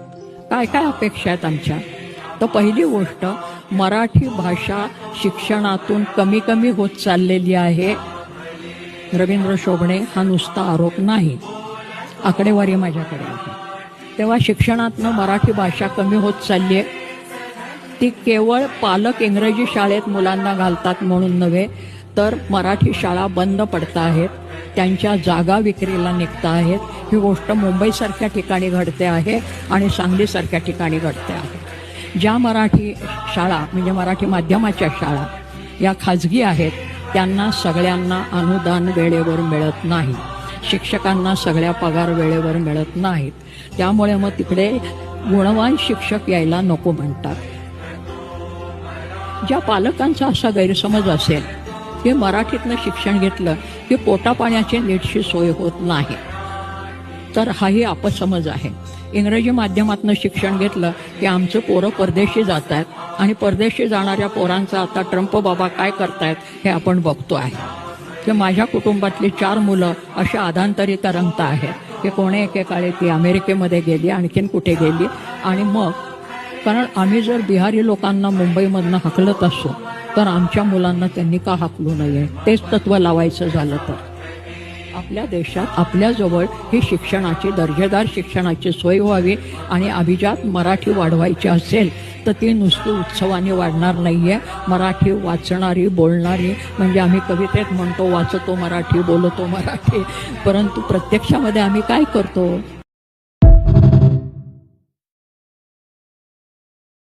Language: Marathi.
काय काय अपेक्षा आहेत आमच्या? तर पहिली गोष्ट, मराठी भाषा शिक्षणातून कमी कमी होत चाललेली आहे. रवींद्र शोभणे हा नुसता आरोप नाही, आकडेवारी माझ्याकडे आहे. तेव्हा शिक्षणातनं मराठी भाषा कमी होत चालली आहे. ती केवळ पालक इंग्रजी शाळेत मुलांना घालतात म्हणून नव्हे, तर मराठी शाळा बंद पडत आहेत, त्यांच्या जागा विक्रीला निघत आहेत. ही गोष्ट मुंबईसारख्या ठिकाणी घडते आहे आणि सांगलीसारख्या ठिकाणी घडते आहे. ज्या मराठी शाळा म्हणजे मराठी माध्यमाच्या शाळा या खाजगी आहेत, त्यांना सगळ्यांना अनुदान वेळेवर मिळत नाही, शिक्षकांना सगळ्या पगार वेळेवर मिळत नाहीत. त्यामुळे मग तिकडे गुणवान शिक्षक यायला नको म्हणतात. ज्या पालकांचा असा गैरसमज असेल की मराठीतनं शिक्षण घेतलं की पोटापाण्याची नीटशी सोय होत नाही, तर हाही अपसमज आहे. इंग्रजी माध्यमातनं शिक्षण घेतलं की आमचं पोरं परदेशी जात आहेत आणि परदेशी जाणाऱ्या पोरांचं आता ट्रम्प बाबा काय करतायत हे आपण बघतो आहे. की माझ्या कुटुंबातली 4 मुलं अशा आधांतरी तरंगत आहेत की कोणे एकेकाळी ती अमेरिकेमध्ये गेली, आणखीन कुठे गेली. आणि मग कारण आम्ही जर बिहारी लोकांना मुंबईमधनं हाकलत असू तर आमच्या मुलांना त्यांनी का हाकलू नये, तेच तत्त्व लावायचं झालं तर. आपल्या देशात आपल्याजवळ ही शिक्षणाची दर्जेदार शिक्षणाची सोय व्हावी आणि अभिजात मराठी वाढवायची असेल तर ती नुसती उत्सवाने वाढणार नाही आहे. मराठी वाचणारी बोलणारी, म्हणजे आम्ही कवितेत म्हणतो वाचतो मराठी बोलतो मराठी, परंतु प्रत्यक्षामध्ये आम्ही काय करतो?